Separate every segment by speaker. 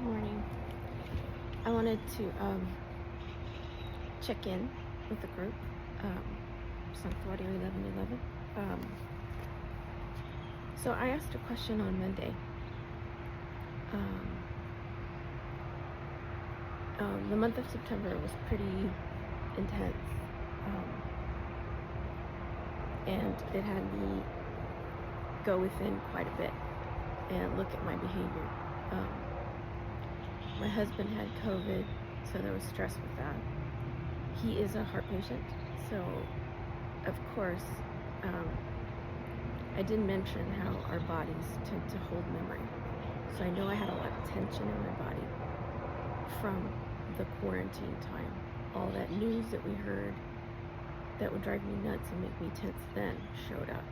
Speaker 1: Morning. I wanted to check in with the group. Sanctuary 1111. So I asked a question on Monday. The month of September was pretty intense, and it had me go within quite a bit and look at my behavior. My husband had COVID, so there was stress with that. He is a heart patient, so of course, I did mention how our bodies tend to hold memory. So I know I had a lot of tension in my body from the quarantine time. All that news that we heard that would drive me nuts and make me tense then showed up.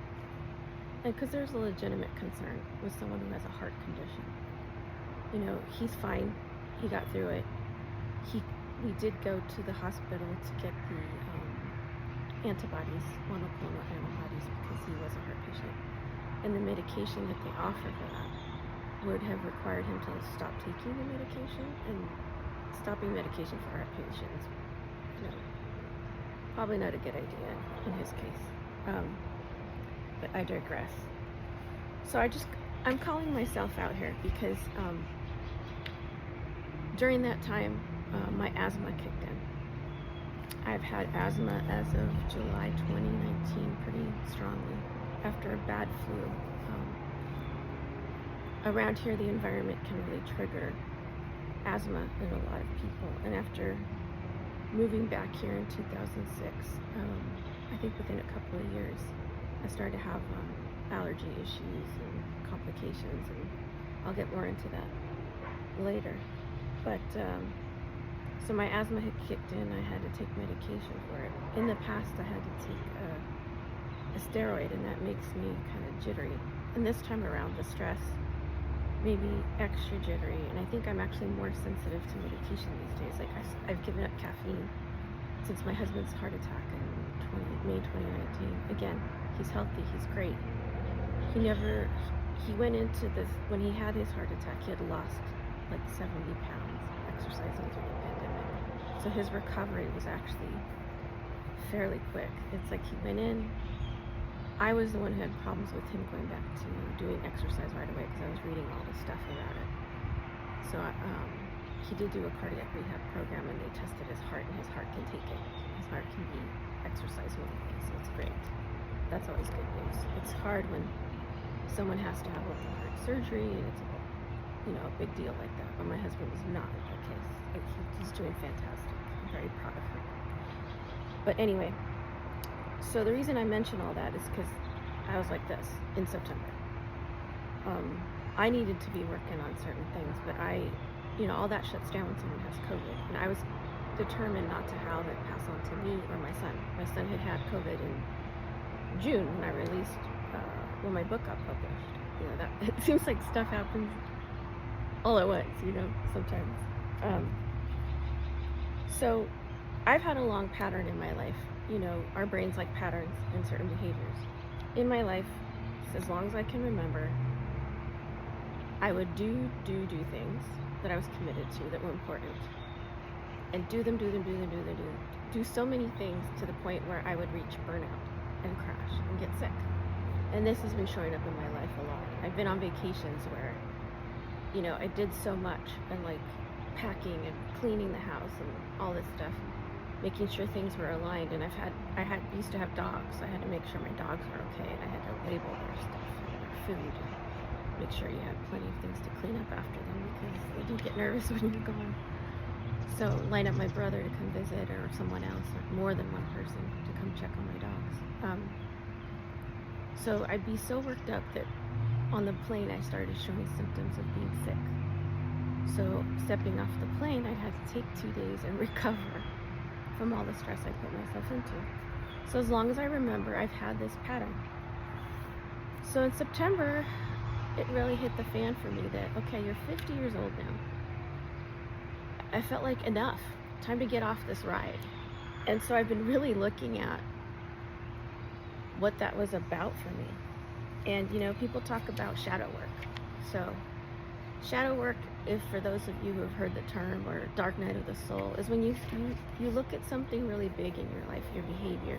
Speaker 1: And because there's a legitimate concern with someone who has a heart condition. You know, he's fine. He got through it. We did go to the hospital to get the antibodies, monoclonal antibodies, because he was a heart patient. And the medication that they offer for that would have required him to stop taking the medication, and stopping medication for heart patients, probably not a good idea in his case. But I digress. So I'm calling myself out here because during that time, my asthma kicked in. I've had asthma as of July 2019 pretty strongly after a bad flu. Around here, the environment can really trigger asthma in a lot of people. And after moving back here in 2006, I think within a couple of years, I started to have allergy issues and complications, and I'll get more into that later. But so my asthma had kicked in. I had to take medication for it. In the past, I had to take a steroid, and that makes me kind of jittery. And this time around, the stress made me extra jittery, and I think I'm actually more sensitive to medication these days. Like I've given up caffeine since my husband's heart attack in May 2019. Again, he's healthy, he's great. He went into this, when he had his heart attack, he had lost like 70 pounds exercising through the pandemic. So his recovery was actually fairly quick. It's like he went in. I was the one who had problems with him going back to doing exercise right away because I was reading all this stuff about it. So he did do a cardiac rehab program, and they tested his heart, and his heart can take it. His heart can be exercise worthy, so it's great. That's always good news. It's hard when someone has to have open heart surgery and it's a big deal like that. But my husband was not in that case. Like, he's doing fantastic. I'm very proud of him. But anyway, so the reason I mention all that is because I was like this in September. I needed to be working on certain things, but all that shuts down when someone has COVID. And I was determined not to have it pass on to me or my son. My son had COVID in June when I released, when my book got published. That it seems like stuff happens all at once, sometimes. So I've had a long pattern in my life. Our brains like patterns and certain behaviors. In my life, as long as I can remember, I would do things that I was committed to that were important, and do so many things to the point where I would reach burnout and crash and get sick. And this has been showing up in my life a lot. I've been on vacations where, I did so much, and like packing and cleaning the house and all this stuff, making sure things were aligned. And I used to have dogs, so I had to make sure my dogs were okay, and I had to label their stuff and their food, and make sure you had plenty of things to clean up after them, because they do get nervous when you're gone. So line up my brother to come visit, or someone else, or more than one person to come check on my dogs. So I'd be so worked up that on the plane I started showing symptoms of being sick. So stepping off the plane, I'd have to take 2 days and recover from all the stress I put myself into. So as long as I remember, I've had this pattern. So in September, it really hit the fan for me that, okay, you're 50 years old now. I felt like enough, time to get off this ride. And so I've been really looking at what that was about for me. And people talk about shadow work. So Shadow work, if for those of you who have heard the term, or dark night of the soul, is when you look at something really big in your life, your behavior,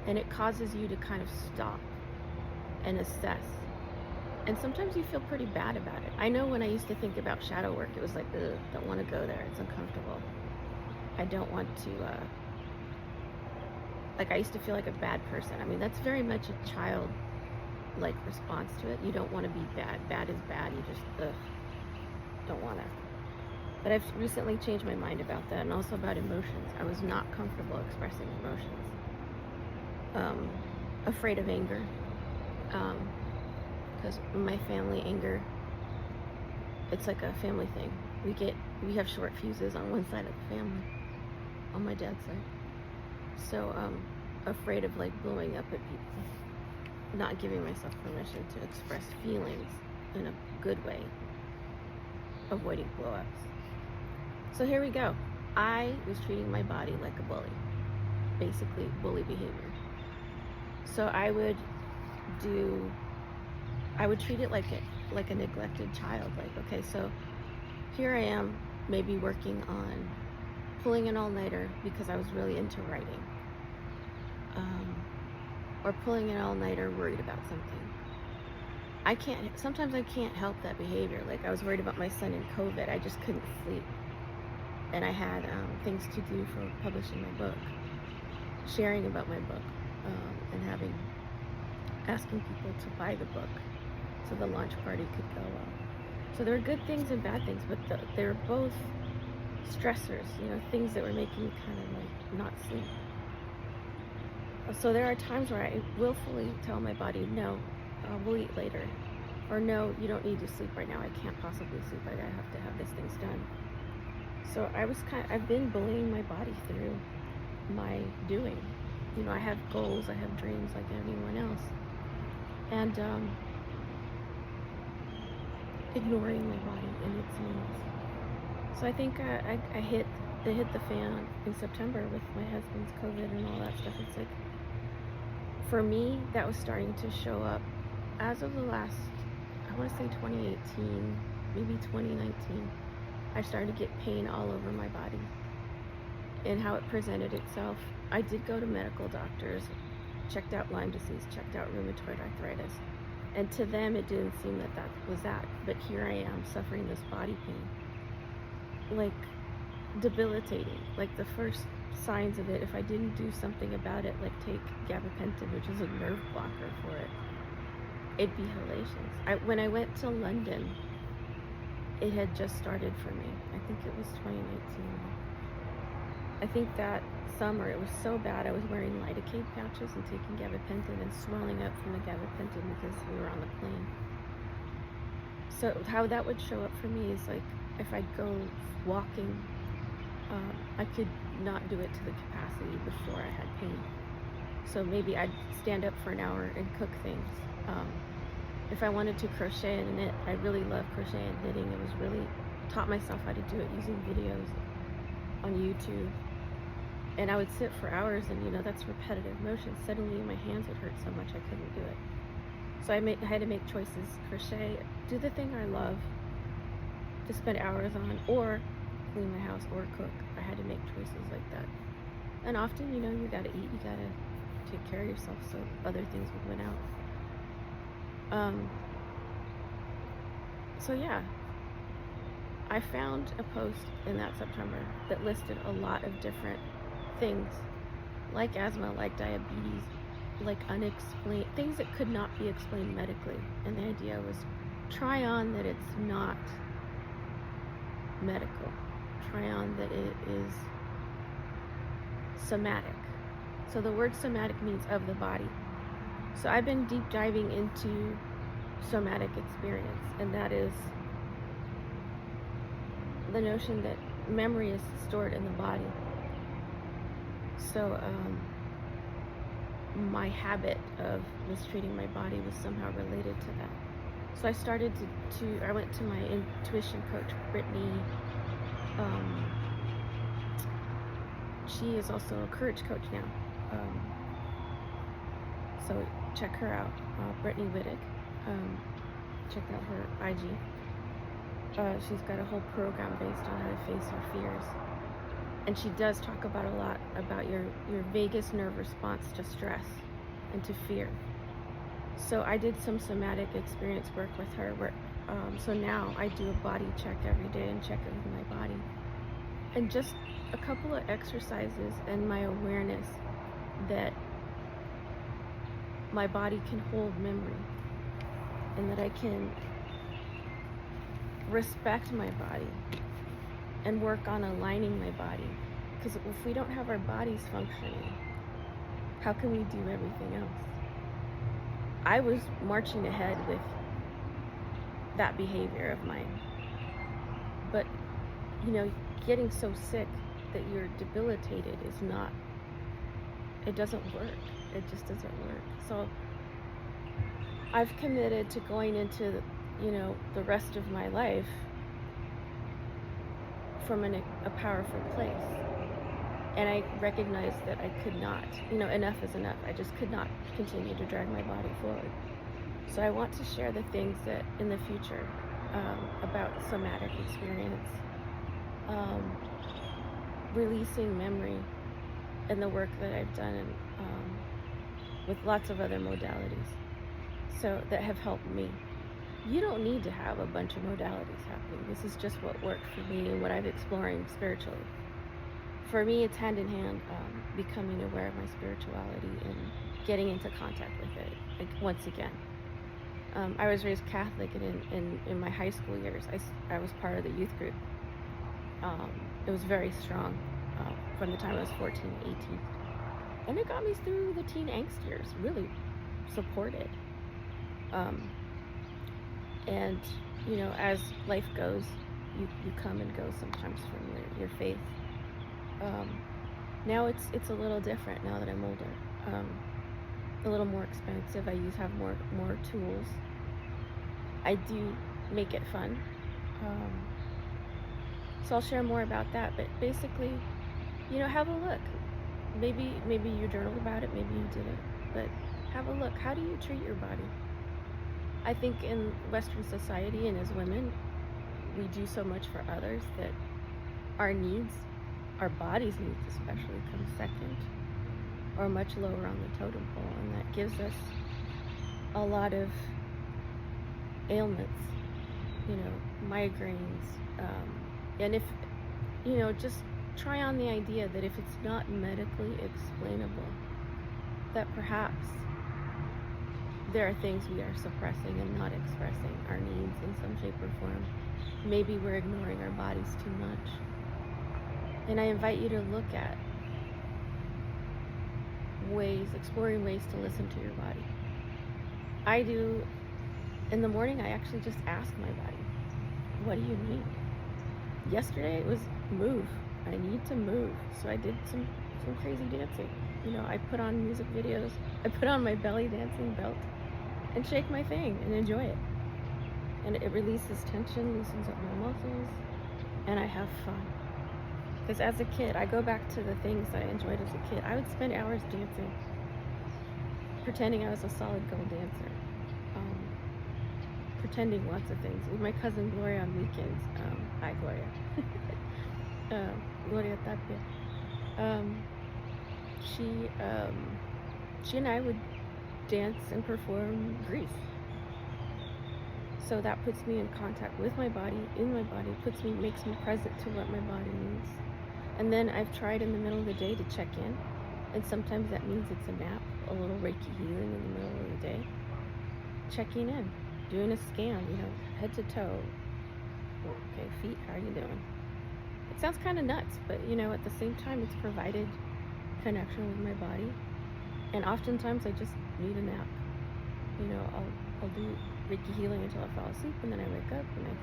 Speaker 1: and it causes you to kind of stop and assess. And sometimes you feel pretty bad about it. I know when I used to think about shadow work, it was like, ugh, don't want to go there. It's uncomfortable. I don't want to, like, I used to feel like a bad person. I mean, that's very much a child-like response to it. You don't want to be bad. Bad is bad. You just, ugh, don't want to. But I've recently changed my mind about that, and also about emotions. I was not comfortable expressing emotions. Afraid of anger. Because my family, anger, it's like a family thing. We have short fuses on one side of the family, on my dad's side. So afraid of like blowing up at people, not giving myself permission to express feelings in a good way, avoiding blow-ups. So here we go. I was treating my body like a bully, basically bully behavior. So I would treat it like a neglected child. Like, okay, so here I am, maybe working on pulling an all-nighter because I was really into writing, or pulling an all-nighter worried about something. Sometimes I can't help that behavior. Like, I was worried about my son in COVID. I just couldn't sleep, and I had things to do for publishing my book, sharing about my book, and asking people to buy the book so the launch party could go well. So there are good things and bad things, but they're both stressors, things that were making me kind of like not sleep. So there are times where I willfully tell my body, no, we'll eat later. Or no, you don't need to sleep right now. I can't possibly sleep. I have to have these things done. So I've been bullying my body through my doing. I have goals, I have dreams like anyone else. And ignoring my body and its needs. So I think it hit the fan in September with my husband's COVID and all that stuff. It's like, for me, that was starting to show up as of the last, I want to say 2018, maybe 2019. I started to get pain all over my body and how it presented itself. I did go to medical doctors, checked out Lyme disease, checked out rheumatoid arthritis. And to them, it didn't seem that was that. But here I am suffering this body pain. Like, debilitating. Like, the first signs of it, if I didn't do something about it, like take gabapentin, which is a nerve blocker for it, it'd be hellacious. When I went to London, it had just started for me. I think it was 2019. I think that summer it was so bad I was wearing lidocaine patches and taking gabapentin and swelling up from the gabapentin because we were on the plane. So how that would show up for me is like, if I go walking, I could not do it to the capacity before I had pain. So maybe I'd stand up for an hour and cook things. If I wanted to crochet and knit, I really love crochet and knitting. It was really taught myself how to do it using videos on YouTube. And I would sit for hours, and that's repetitive motion. Suddenly my hands would hurt so much I couldn't do it. So I had to make choices: crochet, do the thing I love to spend hours on, or clean my house, or cook. I had to make choices like that. And often, you gotta eat, you gotta take care of yourself, so other things would win out. So yeah, I found a post in that September that listed a lot of different things, like asthma, like diabetes, like unexplained things that could not be explained medically. And the idea was, try on that it's not medical, try on that it is somatic. So the word somatic means of the body. So I've been deep diving into somatic experience, and that is the notion that memory is stored in the body. So my habit of mistreating my body was somehow related to that. So I started I went to my intuition coach, Brittany. She is also a courage coach now. So check her out, Brittany Wittig. Check out her IG. She's got a whole program based on how to face your fears. And she does talk about a lot about your vagus nerve response to stress and to fear. So I did some somatic experience work with her where, so now I do a body check every day and check in with my body. And just a couple of exercises and my awareness that my body can hold memory and that I can respect my body and work on aligning my body. Because if we don't have our bodies functioning, how can we do everything else? I was marching ahead with that behavior of mine. But, getting so sick that you're debilitated is not, it doesn't work. It just doesn't work. So I've committed to going into, the rest of my life from a powerful place. And I recognized that I could not, enough is enough. I just could not continue to drag my body forward. So I want to share the things that in the future about somatic experience, releasing memory, and the work that I've done with lots of other modalities, so that have helped me. You don't need to have a bunch of modalities happening. This is just what worked for me and what I'm exploring spiritually. For me, it's hand in hand, becoming aware of my spirituality and getting into contact with it. Like, once again, I was raised Catholic, and in my high school years, I was part of the youth group. It was very strong from the time I was 14, 18. And it got me through the teen angst years, really supported. And, as life goes, you come and go sometimes from your faith. Now it's a little different now that I'm older. A little more expensive. I have more tools. I do make it fun. So I'll share more about that. But basically, have a look. Maybe you journaled about it, maybe you didn't. But have a look. How do you treat your body? I think in Western society and as women, we do so much for others that our needs, our body's needs especially, come second or much lower on the totem pole. And that gives us a lot of ailments, migraines. And if, just try on the idea that if it's not medically explainable, that perhaps there are things we are suppressing and not expressing our needs in some shape or form. Maybe we're ignoring our bodies too much. And I invite you to look at exploring ways to listen to your body. I do, in the morning, I actually just ask my body, what do you need? Yesterday it was move. I need to move. So I did some crazy dancing. I put on music videos. I put on my belly dancing belt and shake my thing and enjoy it. And it releases tension, loosens up my muscles, and I have fun. Because as a kid, I go back to the things that I enjoyed as a kid. I would spend hours dancing, pretending I was a solid gold dancer, pretending lots of things. With my cousin Gloria on weekends. Hi, Gloria. Gloria Tapia. She and I would dance and perform Grease. So that puts me in contact with my body, in my body, makes me present to what my body needs. And then I've tried in the middle of the day to check in, and sometimes that means it's a nap, a little Reiki healing in the middle of the day. Checking in, doing a scan, head to toe. Okay, feet, how are you doing? It sounds kind of nuts, but at the same time, it's provided connection with my body. And oftentimes I just need a nap. I'll do Reiki healing until I fall asleep, and then I wake up and I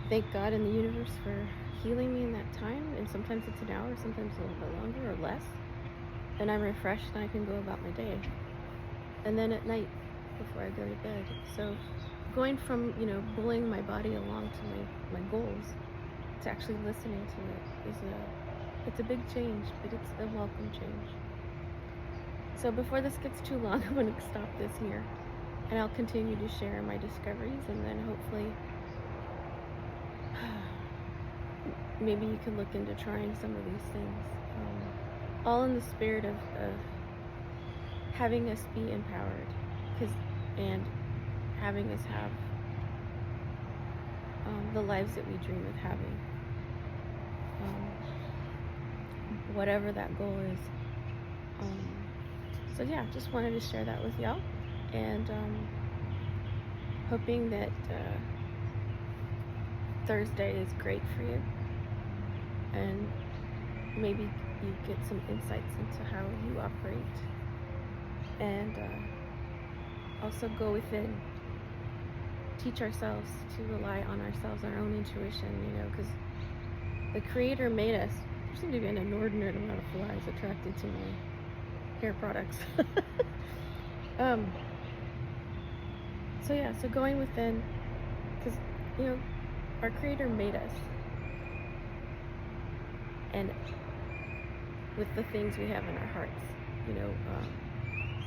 Speaker 1: thank God and the universe for healing me in that time. And sometimes it's an hour, sometimes a little bit longer or less. And I'm refreshed and I can go about my day. And then at night, before I go to bed. So going from, bullying my body along to my goals to actually listening to it it's a big change, but it's a welcome change. So before this gets too long, I'm going to stop this here. And I'll continue to share my discoveries, and then hopefully maybe you can look into trying some of these things. All in the spirit of having us be empowered, and having us have the lives that we dream of having. Whatever that goal is. So yeah, just wanted to share that with y'all, and hoping that Thursday is great for you, and maybe you get some insights into how you operate, and also go within. Teach ourselves to rely on ourselves, our own intuition, because the Creator made us. There seem to be an inordinate amount of flies attracted to my hair products. So yeah, so going within, because our Creator made us, and with the things we have in our hearts.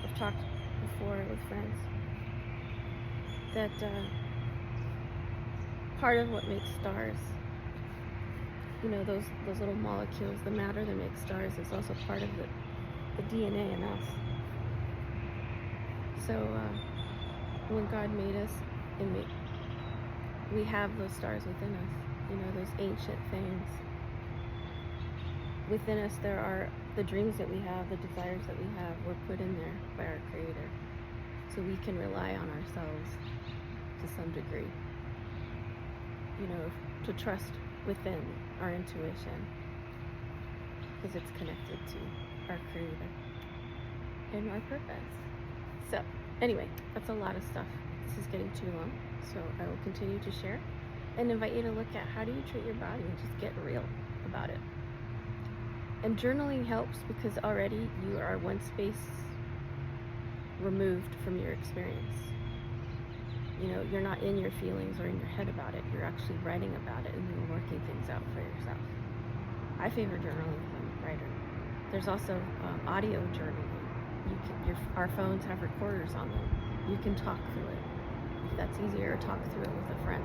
Speaker 1: I've talked before with friends that part of what makes stars, those little molecules, the matter that makes stars, is also part of the DNA in us. So when God made us, we have those stars within us, those ancient things. Within us there are the dreams that we have, the desires that we have, were put in there by our Creator. So we can rely on ourselves to some degree, to trust within our intuition, because it's connected to our Creator and our purpose. So anyway, that's a lot of stuff. This is getting too long, so I will continue to share and invite you to look at how do you treat your body and just get real about it. And journaling helps because already you are one space removed from your experience. You're not in your feelings or in your head about it. You're actually writing about it and you're working things out for yourself. I favor journaling than writing. There's also audio journaling. Our phones have recorders on them. You can talk through it if that's easier, or talk through it with a friend.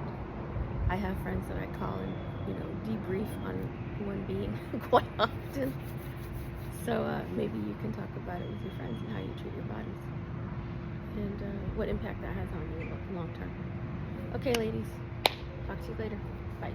Speaker 1: I have friends that I call and debrief on one being quite often. So maybe you can talk about it with your friends and how you treat your bodies, and what impact that has on you long term. Okay, ladies, talk to you later. Bye.